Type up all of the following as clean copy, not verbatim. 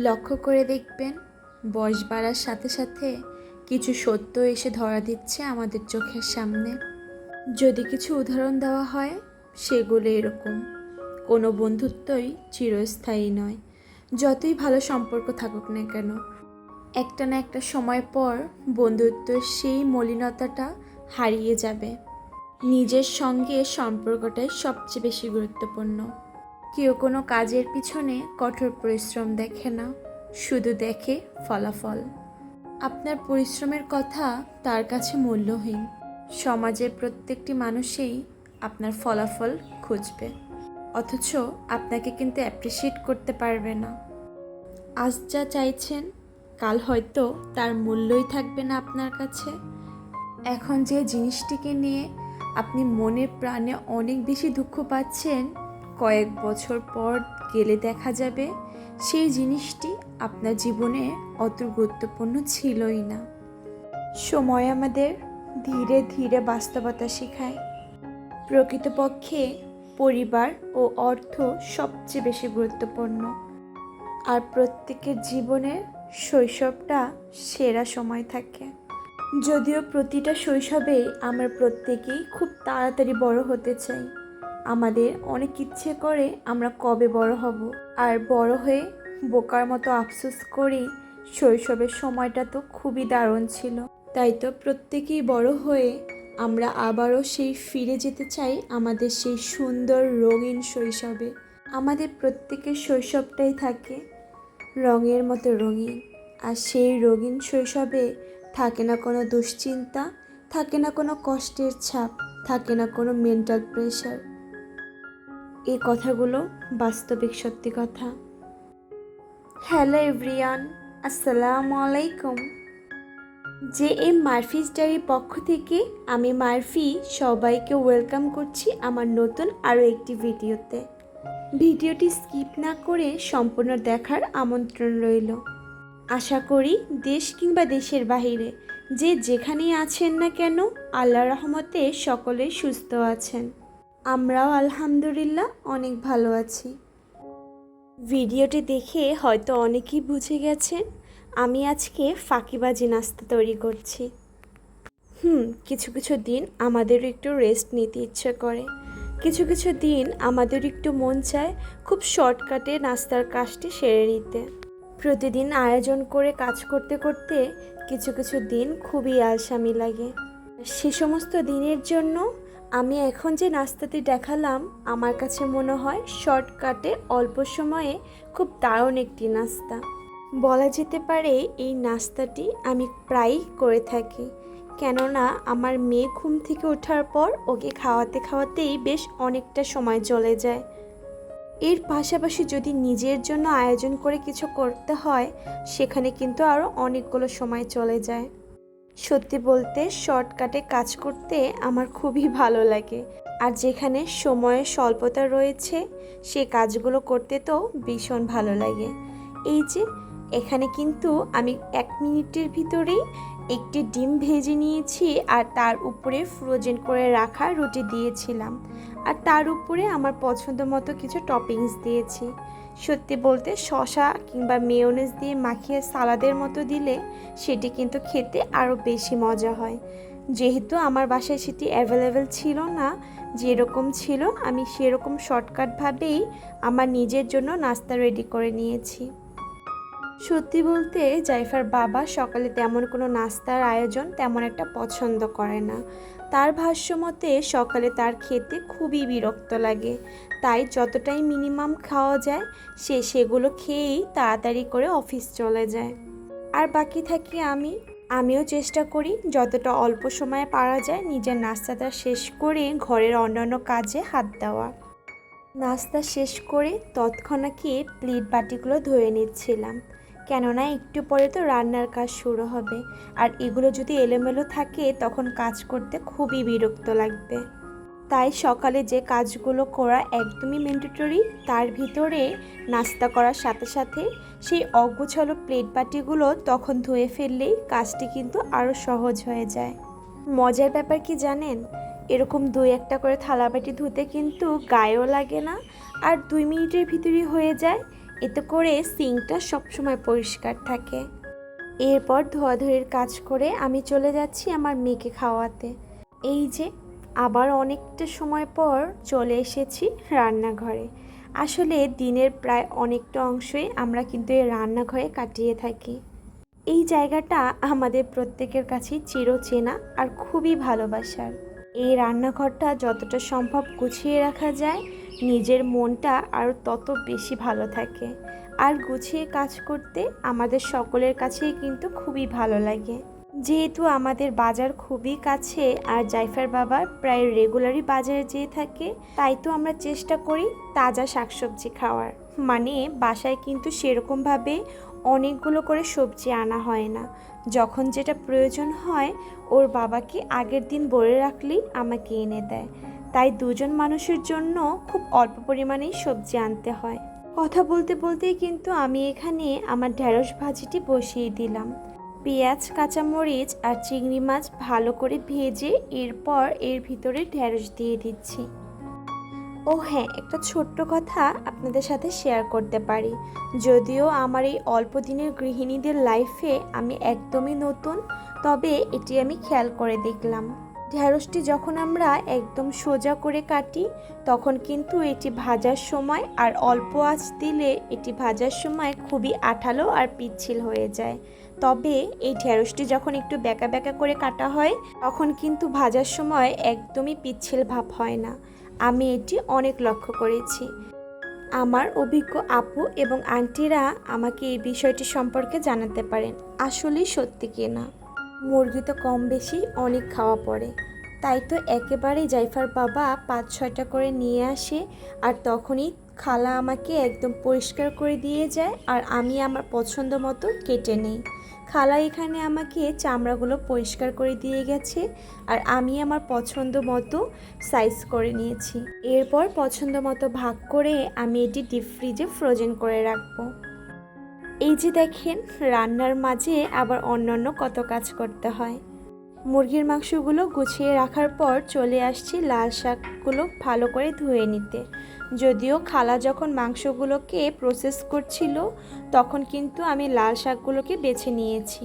লক্ষ্য করে দেখবেন বয়স বাড়ার সাথে সাথে কিছু সত্য এসে ধরা দিচ্ছে আমাদের চোখের সামনে। যদি কিছু উদাহরণ দেওয়া হয় সেগুলো এরকম: কোনো বন্ধুত্বই চিরস্থায়ী নয়। যতই ভালো সম্পর্ক থাকুক না কেন, একটা না একটা সময় পর বন্ধুত্বের সেই মলিনতাটা হারিয়ে যাবে। নিজের সঙ্গে সম্পর্কটাই সবচেয়ে বেশি গুরুত্বপূর্ণ। কেউ কোনো কাজের পিছনে কঠোর পরিশ্রম দেখে না, শুধু দেখে ফলাফল। আপনার পরিশ্রমের কথা তার কাছে মূল্যহীন। সমাজের প্রত্যেকটি মানুষই আপনার ফলাফল খুঁজবে, অথচ আপনাকে কিন্তু অ্যাপ্রিসিয়েট করতে পারবে না। আজ যা চাইছেন কাল হয়তো তার মূল্যই থাকবে না আপনার কাছে। এখন যে জিনিসটিকে নিয়ে আপনি মনে প্রাণে অনেক বেশি দুঃখ পাচ্ছেন, কয়েক বছর পর গেলে দেখা যাবে সেই জিনিসটি আপনার জীবনে অত গুরুত্বপূর্ণ ছিলই না। সময় আমাদের ধীরে ধীরে বাস্তবতা শেখায়। প্রকৃতপক্ষে পরিবার ও অর্থ সবচেয়ে বেশি গুরুত্বপূর্ণ, আর প্রত্যেকের জীবনের শৈশবটা সেরা সময় থাকে। যদিও প্রতিটা শৈশবেই আমরা প্রত্যেকেই খুব তাড়াতাড়ি বড় হতে চাই। আমাদের অনেক ইচ্ছে করে আমরা কবে বড় হব, আর বড় হয়ে বোকার মতো আফসোস করি শৈশবের সময়টা তো খুবই দারুণ ছিল। তাই তো প্রত্যেকেই বড় হয়ে আমরা আবারও সেই ফিরে যেতে চাই আমাদের সেই সুন্দর রঙিন শৈশবে। আমাদের প্রত্যেকের শৈশবটাই থাকে রঙের মতো রঙিন, আর সেই রঙিন শৈশবে থাকে না কোনো দুশ্চিন্তা, থাকে না কোনো কষ্টের ছাপ, থাকে না কোনো মেন্টাল প্রেশার। এই কথাগুলো বাস্তবিক সত্যি কথা। হ্যালো এভরিওয়ান, আসসালামু আলাইকুম। জে এম মারফিস ডায়েরির পক্ষ থেকে আমি মারফি সবাইকে ওয়েলকাম করছি আমার নতুন আরও একটি ভিডিওতে। ভিডিওটি স্কিপ না করে সম্পূর্ণ দেখার আমন্ত্রণ রইল। আশা করি দেশ কিংবা দেশের বাহিরে যে যেখানেই আছেন না কেন, আল্লাহর রহমতে সকলেই সুস্থ আছেন। আমরাও আলহামদুলিল্লাহ অনেক ভালো আছি। ভিডিওটি দেখে হয়তো অনেকেই বুঝে গেছেন আমি আজকে ফাঁকিবাজি নাস্তা তৈরি করছি। কিছু কিছু দিন আমাদেরও একটু রেস্ট নিতে ইচ্ছে করে, কিছু কিছু দিন আমাদের একটু মন চায় খুব শর্টকাটে নাস্তার কাজটি সেরে নিতে। প্রতিদিন আয়োজন করে কাজ করতে করতে কিছু কিছু দিন খুবই আলসামি লাগে। সে সমস্ত দিনের জন্য আমি এখন যে নাস্তাটি দেখালাম আমার কাছে মনে হয় শর্টকাটে অল্প সময়ে খুব দারুণ একটি নাস্তা। বলা যেতে পারে এই নাস্তাটি আমি প্রায়ই করে থাকি, কেননা আমার মেয়ে ঘুম থেকে ওঠার পর ওকে খাওয়াতে খাওয়াতেই বেশ অনেকটা সময় চলে যায়। এর পাশাপাশি যদি নিজের জন্য আয়োজন করে কিছু করতে হয় সেখানে কিন্তু আরও অনেকগুলো সময় চলে যায়। সত্যি বলতে শর্টকাটে কাজ করতে আমার খুবই ভালো লাগে, আর যেখানে সময়ের স্বল্পতা রয়েছে সে কাজগুলো করতে তো ভীষণ ভালো লাগে। এই যে এখানে কিন্তু আমি 1 মিনিটের ভিতরেই একটি ডিম ভেজে নিয়েছি, আর তার উপরে ফ্রোজেন করে রাখা রুটি দিয়েছিলাম, আর তার উপরে আমার পছন্দ মতো কিছু টপিংস দিয়েছি। সত্যি বলতে শসা কিংবা মেয়োনেজ দিয়ে মাখিয়ে সালাদের মতো দিলে সেটি কিন্তু খেতে আরও বেশি মজা হয়। যেহেতু আমার বাসায় সেটি অ্যাভেলেবেল ছিল না, যেরকম ছিল আমি সেরকম শর্টকাটভাবেই আমার নিজের জন্য নাস্তা রেডি করে নিয়েছি। সত্যি বলতে জাইফার বাবা সকালে তেমন কোনো নাস্তার আয়োজন তেমন একটা পছন্দ করে না। তার ভাষ্যমতে সকালে তার খেতে খুবই বিরক্ত লাগে, তাই যতটাই মিনিমাম খাওয়া যায় সেগুলো খেয়েই তাড়াতাড়ি করে অফিস চলে যায়। আর বাকি থাকি আমিও চেষ্টা করি যতটা অল্প সময়ে পারা যায় নিজের নাস্তাটা শেষ করে ঘরের অন্যান্য কাজে হাত দেওয়া। নাস্তা শেষ করে তৎক্ষণাৎ প্লেট বাটিগুলো ধুয়ে নিচ্ছিলাম, কেননা একটু পরে তো রান্নার কাজ শুরু হবে, আর এগুলো যদি এলোমেলো থাকে তখন কাজ করতে খুবই বিরক্ত লাগবে। তাই সকালে যে কাজগুলো করা একদমই ম্যান্ডেটরি তার ভিতরে নাস্তা করার সাথে সাথে সেই অগোছালো প্লেট বাটিগুলো তখন ধুয়ে ফেললেই কাজটি কিন্তু আরও সহজ হয়ে যায়। মজার ব্যাপার কি জানেন, এরকম 2-1টা করে থালাবাটি ধুতে কিন্তু গায়েও লাগে না, আর 2 মিনিটের ভিতরেই হয়ে যায়। এতে করে সিঙ্কটা সবসময় পরিষ্কার থাকে। এরপর ধোয়াধুয়ির কাজ করে আমি চলে যাচ্ছি আমার মেয়েকে খাওয়াতে। এই যে আবার অনেকটা সময় পর চলে এসেছি রান্নাঘরে। আসলে দিনের প্রায় অনেকটা অংশই আমরা কিন্তু এই রান্নাঘরে কাটিয়ে থাকি। এই জায়গাটা আমাদের প্রত্যেকের কাছেই চিরচেনা আর খুবই ভালোবাসার। এই রান্নাঘরটা যতটা সম্ভব গুছিয়ে রাখা যায়, নিজের মনটা আরও তত বেশি ভালো থাকে। আর গুছিয়ে কাজ করতে আমাদের সকলের কাছেই কিন্তু খুবই ভালো লাগে। যেহেতু আমাদের বাজার খুবই কাছে আর জাইফার বাবা প্রায় রেগুলারই বাজারে যেয়ে থাকে, তাই তো আমরা চেষ্টা করি তাজা শাকসবজি খাওয়ার। মানে বাসায় কিন্তু সেরকমভাবে অনেকগুলো করে সবজি আনা হয় না। যখন যেটা প্রয়োজন হয় ওর বাবাকে আগের দিন বলে রাখলেই আমাকে এনে দেয়। তাই দুজন মানুষের জন্য খুব অল্প পরিমাণেই সবজি আনতে হয়। কথা বলতে বলতেই কিন্তু আমি এখানে আমার ঢেঁড়স ভাজিটি বসিয়ে দিলাম। পেঁয়াজ, কাঁচামরিচ আর চিংড়ি মাছ ভালো করে ভেজে এরপর এর ভিতরে ঢেঁড়স দিয়ে দিচ্ছি। ও হ্যাঁ, একটা ছোট্ট কথা আপনাদের সাথে শেয়ার করতে পারি। যদিও আমার এই অল্প দিনের গৃহিণীদের লাইফে আমি একদমই নতুন, তবে এটি আমি খেয়াল করে দেখলাম। ঢেঁড়সটি যখন আমরা একদম সোজা করে কাটি, তখন কিন্তু এটি ভাজার সময় আর অল্প আঁচ দিলে এটি ভাজার সময় খুবই আঠালো আর পিচ্ছিল হয়ে যায়। তবে এই ঢেঁড়সটি যখন একটু বেঁকা বেঁকা করে কাটা হয়, তখন কিন্তু ভাজার সময় একদমই পিচ্ছিল ভাব হয় না। আমি এটি অনেক লক্ষ্য করেছি। আমার অভিজ্ঞ আপু এবং আন্টিরা আমাকে এই বিষয়টি সম্পর্কে জানাতে পারেন আসলেই সত্যি কিনা। মুরগি তো কম বেশি অনেক খাওয়া পড়ে, তাই তো একেবারেই জাইফার বাবা 5-6টা করে নিয়ে আসে আর তখনই খালা আমাকে একদম পরিষ্কার করে দিয়ে যায় আর আমি আমার পছন্দ মতো কেটে নেই। খালা এখানে আমাকে চামড়াগুলো পরিষ্কার করে দিয়ে গেছে আর আমি আমার পছন্দ মতো সাইজ করে নিয়েছি। এরপর পছন্দ মতো ভাগ করে আমি এটি ডিপ ফ্রিজে ফ্রোজেন করে রাখবো। এই যে দেখেন, রান্নার মাঝে আবার অন্যান্য কত কাজ করতে হয়। মুরগির মাংসগুলো গুছিয়ে রাখার পর চলে আসছি লাল শাকগুলো ভালো করে ধুয়ে নিতে। যদিও খালা যখন মাংসগুলোকে প্রসেস করছিল, তখন কিন্তু আমি লাল শাকগুলোকে বেছে নিয়েছি।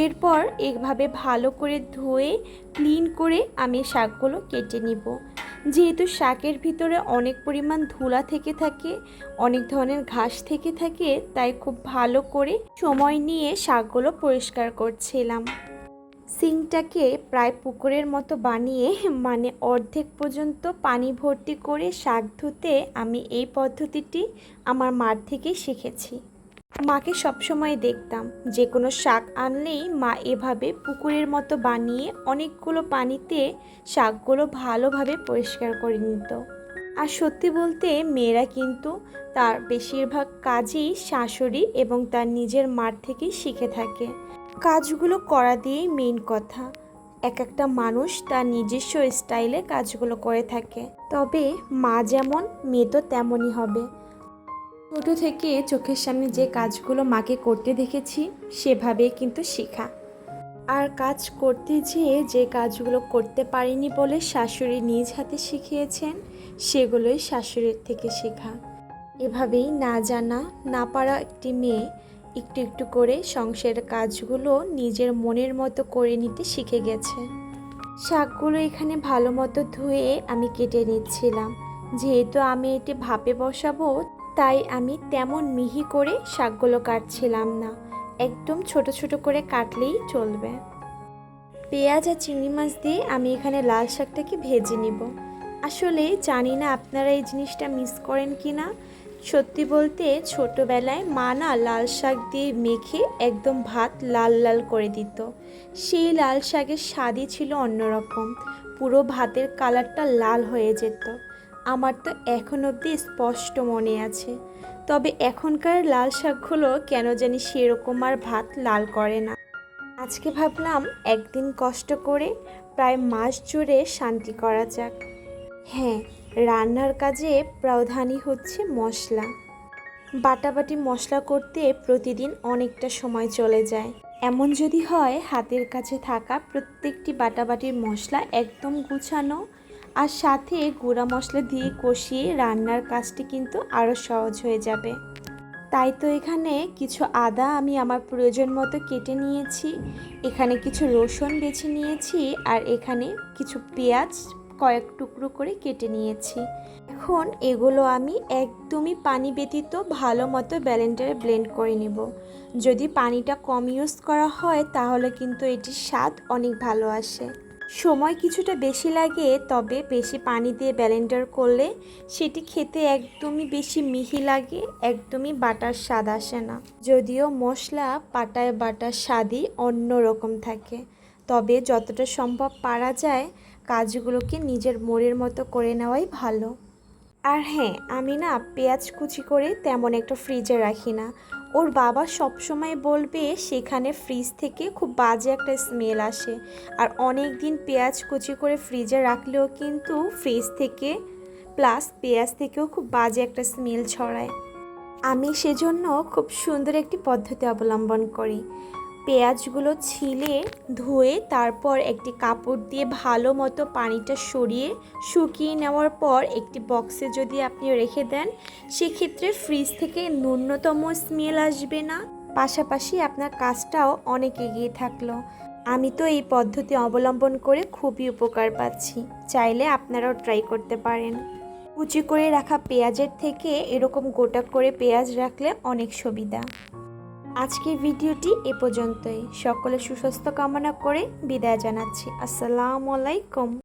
এরপর এইভাবে ভালো করে ধুয়ে ক্লিন করে আমি শাকগুলো কেটে নিব। যেহেতু শাকের ভিতরে অনেক পরিমাণ ধুলা থেকে থাকে, অনেক ধরনের ঘাস থেকে থাকে, তাই খুব ভালো করে সময় নিয়ে শাকগুলো পরিষ্কার করছিলাম। সিঙ্কটাকে প্রায় পুকুরের মতো বানিয়ে মানে অর্ধেক পর্যন্ত পানি ভর্তি করে শাক ধুতে আমি এই পদ্ধতিটি আমার মার থেকেই শিখেছি। মাকে সবসময় দেখতাম যে কোনো শাক আনলেই মা এভাবে পুকুরের মতো বানিয়ে অনেকগুলো পানিতে শাকগুলো ভালোভাবে পরিষ্কার করে নিত। আর সত্যি বলতে মেয়েরা কিন্তু তার বেশিরভাগ কাজই শাশুড়ি এবং তার নিজের মার থেকেই শিখে থাকে। কাজগুলো করা দিয়েই মেইন কথা। এক একটা মানুষ তার নিজস্ব স্টাইলে কাজগুলো করে থাকে, তবে মা যেমন মেয়ে তো তেমনই হবে। ছোটো থেকে চোখের সামনে যে কাজগুলো মাকে করতে দেখেছি সেভাবেই কিন্তু শেখা। আর কাজ করতে যেয়ে যে কাজগুলো করতে পারিনি বলে শাশুড়ি নিজ হাতে শিখিয়েছেন, সেগুলোই শাশুড়ির থেকে শেখা। এভাবেই না জানা না পারা একটি মেয়ে একটু একটু করে সংসারের কাজগুলো নিজের মনের মতো করে নিতে শিখে গেছে। শাকগুলো এখানে ভালো মতো ধুয়ে আমি কেটে নিচ্ছিলাম। যেহেতু আমি এটি ভাপে বসাবো, তাই আমি তেমন মিহি করে শাকগুলো কাটছিলাম না, একদম ছোট ছোট করে কাটলেই চলবে। পেঁয়াজ আর চিংড়ি মাছ দিয়ে আমি এখানে লাল শাকটাকে ভেজে নিব। আসলে জানি না আপনারা এই জিনিসটা মিস করেন কি না। সত্যি বলতে ছোটোবেলায় মা না লাল শাক দিয়ে মেখে একদম ভাত লাল লাল করে দিত। সেই লাল শাকের স্বাদই ছিল অন্যরকম, পুরো ভাতের কালারটা লাল হয়ে যেত। আমার তো এখন অবধি স্পষ্ট মনে আছে। তবে এখনকার লাল শাকগুলো কেন জানি সেরকম আর ভাত লাল করে না। আজকে ভাবলাম একদিন কষ্ট করে প্রায় মাস জুড়ে শান্তি করা যাক। হ্যাঁ, রান্নার কাজে প্রাধানই হচ্ছে মশলা। বাটাবাটি মশলা করতে প্রতিদিন অনেকটা সময় চলে যায়। এমন যদি হয় হাতের কাছে থাকা প্রত্যেকটি বাটাবাটির মশলা একদম গুছানো আর সাথে গুঁড়া মশলা দিয়ে কষিয়ে রান্নার কাজটি কিন্তু আরও সহজ হয়ে যাবে। তাই তো এখানে কিছু আদা আমি আমার প্রয়োজন মতো কেটে নিয়েছি, এখানে কিছু রসুন বেছে নিয়েছি, আর এখানে কিছু পেঁয়াজ কয়েক টুকরো করে কেটে নিয়েছি। এখন এগুলো আমি একদমই পানি ব্যতীত ভালো মতো ব্লেন্ডারে ব্লেন্ড করে নেব। যদি পানিটা কম ইউজ করা হয় তাহলে কিন্তু এটির স্বাদ অনেক ভালো আসে। সময় কিছুটা বেশি লাগে, তবে বেশি পানি দিয়ে ব্লেন্ডার করলে সেটি খেতে একদমই বেশি মিহি লাগে, একদমই বাটার স্বাদ আসে না। যদিও মশলা পাটায় বাটার স্বাদই অন্য রকম থাকে, তবে যতটা সম্ভব পারা যায় কাজগুলোকে নিজের মনের মতো করে নেওয়াই ভালো। আর হ্যাঁ, আমি না পেঁয়াজ কুচি করে তেমন একটা ফ্রিজে রাখি না। ওর বাবা সবসময় বলবে সেখানে ফ্রিজ থেকে খুব বাজে একটা স্মেল আসে, আর অনেক দিন পেঁয়াজ কুচি করে ফ্রিজে রাখলেও কিন্তু ফ্রিজ থেকে প্লাস পেঁয়াজ থেকেও খুব বাজে একটা স্মেল ছড়ায়। আমি সেজন্য খুব সুন্দর একটি পদ্ধতি অবলম্বন করি। পেঁয়াজগুলো ছিলে ধুয়ে তারপর একটি কাপড় দিয়ে ভালো মতো পানিটা সরিয়ে শুকিয়ে নেওয়ার পর একটি বক্সে যদি আপনি রেখে দেন, সেক্ষেত্রে ফ্রিজ থেকে ন্যূনতম স্মেল আসবে না, পাশাপাশি আপনার কাজটাও অনেক এগিয়ে থাকলো। আমি তো এই পদ্ধতি অবলম্বন করে খুবই উপকার পাচ্ছি, চাইলে আপনারাও ট্রাই করতে পারেন। কুচি করে রাখা পেঁয়াজের থেকে এরকম গোটা করে পেঁয়াজ রাখলে অনেক সুবিধা। আজকের ভিডিওটি এ পর্যন্তই। সকলে সুস্বাস্থ্য কামনা করে বিদায় জানাচ্ছি। আসসালামু আলাইকুম।